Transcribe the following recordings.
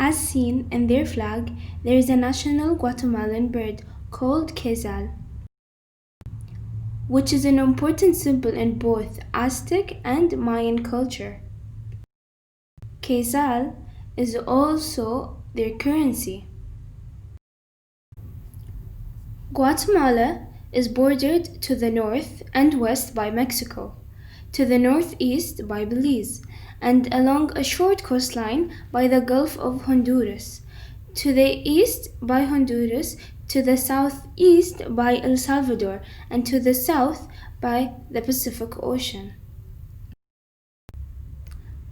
As seen in their flag, there is a national Guatemalan bird called quetzal, which is an important symbol in both Aztec and Mayan culture. Quetzal is also their currency. Guatemala is bordered to the north and west by Mexico, to the northeast by Belize, and along a short coastline by the Gulf of Honduras, to the east by Honduras, to the southeast by El Salvador, and to the south by the Pacific Ocean.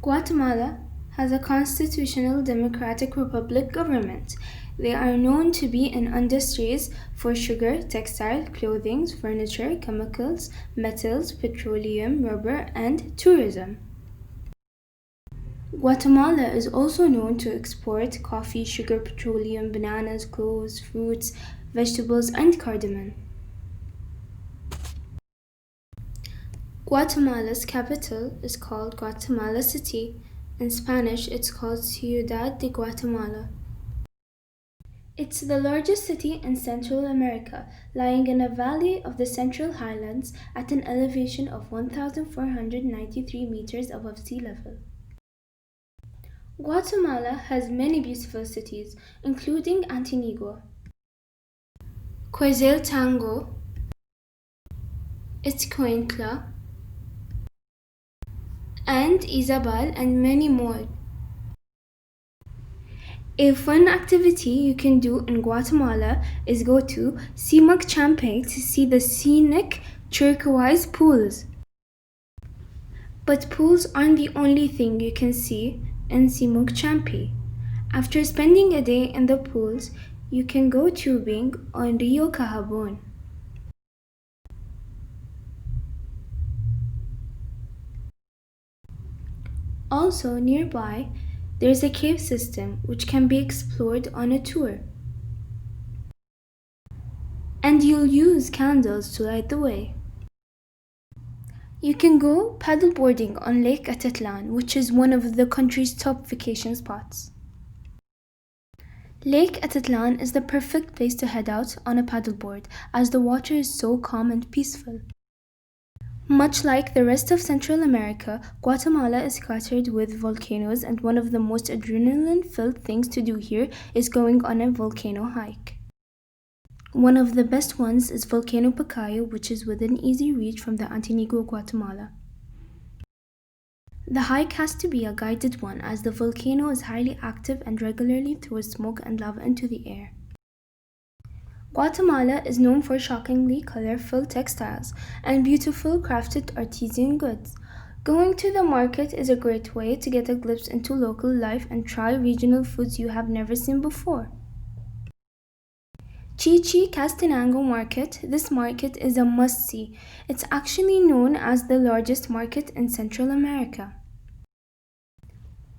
Guatemala has a constitutional democratic republic government. They are known to be in industries for sugar, textile, clothing, furniture, chemicals, metals, petroleum, rubber, and tourism. Guatemala is also known to export coffee, sugar, petroleum, bananas, clothes, fruits, vegetables, and cardamom. Guatemala's capital is called Guatemala City. In Spanish, it's called Ciudad de Guatemala. It's the largest city in Central America, lying in a valley of the Central Highlands at an elevation of 1,493 meters above sea level. Guatemala has many beautiful cities, including Antigua, Quetzaltenango, Izcuintla, and Izabal, and many more. A fun activity you can do in Guatemala is go to Simac Champay to see the scenic turquoise pools. But pools aren't the only thing you can see in Simac Champay. After spending a day in the pools, you can go tubing on Rio Cahabon. Also nearby, there's a cave system which can be explored on a tour. And you'll use candles to light the way. You can go paddleboarding on Lake Atatlan, which is one of the country's top vacation spots. Lake Atatlan is the perfect place to head out on a paddleboard as the water is so calm and peaceful. Much like the rest of Central America, Guatemala is cluttered with volcanoes, and one of the most adrenaline-filled things to do here is going on a volcano hike. One of the best ones is Volcano Pacayo, which is within easy reach from the Antigua, Guatemala. The hike has to be a guided one as the volcano is highly active and regularly throws smoke and lava into the air. Guatemala is known for shockingly colorful textiles and beautiful crafted artisan goods. Going to the market is a great way to get a glimpse into local life and try regional foods you have never seen before. Chichi Castanango Market. This market is a must-see. It's actually known as the largest market in Central America.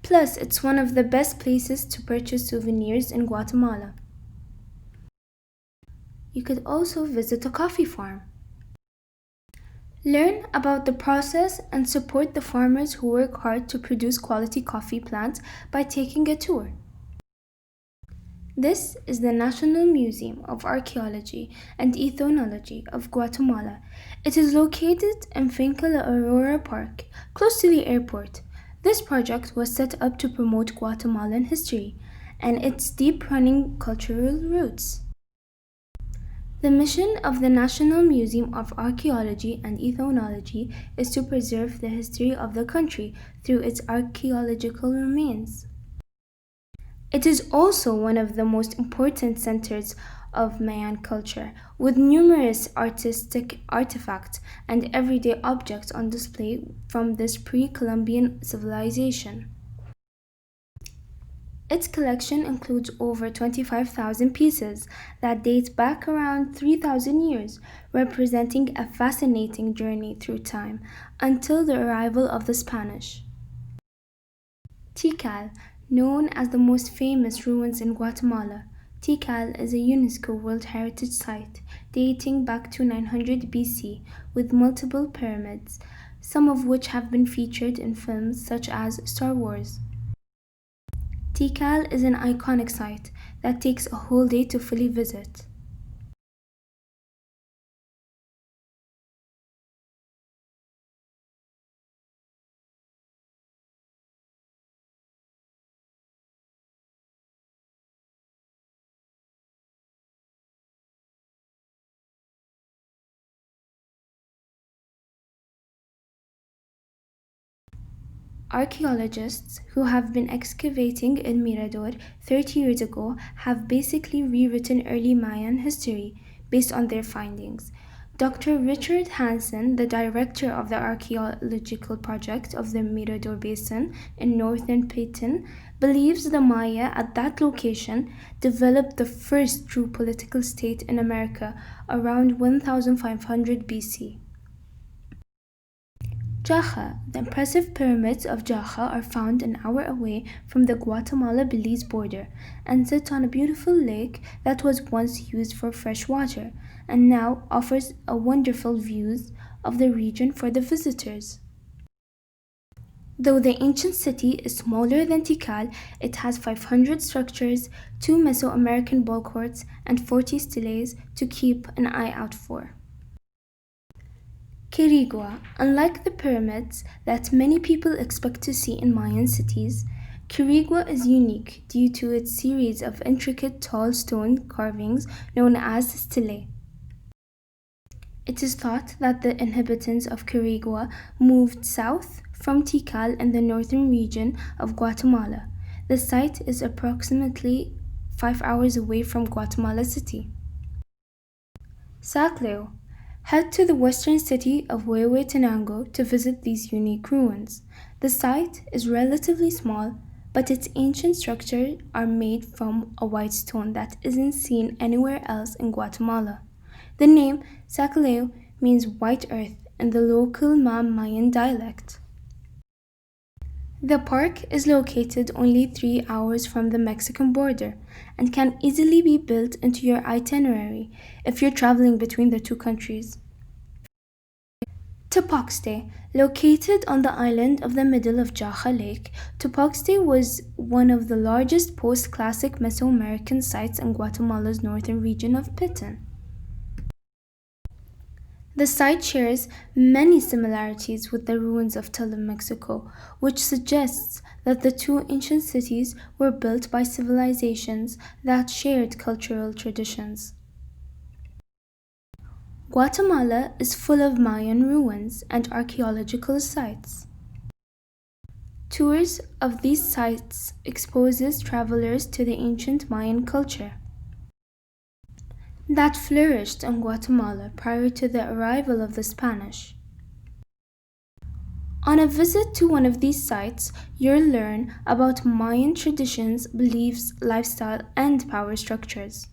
Plus, it's one of the best places to purchase souvenirs in Guatemala. You could also visit a coffee farm. Learn about the process and support the farmers who work hard to produce quality coffee plants by taking a tour. This is the National Museum of Archeology and Ethnology of Guatemala. It is located in Finca La Aurora Park, close to the airport. This project was set up to promote Guatemalan history and its deep-running cultural roots. The mission of the National Museum of Archeology and Ethnology is to preserve the history of the country through its archaeological remains. It is also one of the most important centers of Mayan culture, with numerous artistic artifacts and everyday objects on display from this pre-Columbian civilization. Its collection includes over 25,000 pieces that date back around 3,000 years, representing a fascinating journey through time until the arrival of the Spanish. Tikal, known as the most famous ruins in Guatemala. Tikal is a UNESCO World Heritage Site dating back to 900 BC with multiple pyramids, some of which have been featured in films such as Star Wars. Tikal is an iconic site that takes a whole day to fully visit. Archaeologists who have been excavating in Mirador 30 years ago have basically rewritten early Mayan history based on their findings. Dr. Richard Hansen, the director of the archaeological project of the Mirador Basin in northern Payton, believes the Maya at that location developed the first true political state in America around 1500 BC. Jaja. The impressive pyramids of Jaja are found an hour away from the Guatemala Belize border and sit on a beautiful lake that was once used for fresh water and now offers a wonderful views of the region for the visitors. Though the ancient city is smaller than Tikal, it has 500 structures, 2 Mesoamerican ball courts, and 40 steles to keep an eye out for. Quirigua. Unlike the pyramids that many people expect to see in Mayan cities, Quirigua is unique due to its series of intricate tall stone carvings known as stelae. It is thought that the inhabitants of Quirigua moved south from Tikal in the northern region of Guatemala. The site is approximately 5 hours away from Guatemala City. Sacleo. Head to the western city of Huehuetenango to visit these unique ruins. The site is relatively small, but its ancient structures are made from a white stone that isn't seen anywhere else in Guatemala. The name Sacaleo means white earth in the local Mayan dialect. The park is located only 3 hours from the Mexican border and can easily be built into your itinerary if you're traveling between the two countries. Tupac located on the island of the middle of Jaja Lake, Tupac was one of the largest post-classic Mesoamerican sites in Guatemala's northern region of Piton. The site shares many similarities with the ruins of Tula, Mexico, which suggests that the two ancient cities were built by civilizations that shared cultural traditions. Guatemala is full of Mayan ruins and archaeological sites. Tours of these sites exposes travelers to the ancient Mayan culture that flourished in Guatemala prior to the arrival of the Spanish. On a visit to one of these sites, you'll learn about Mayan traditions, beliefs, lifestyle, and power structures.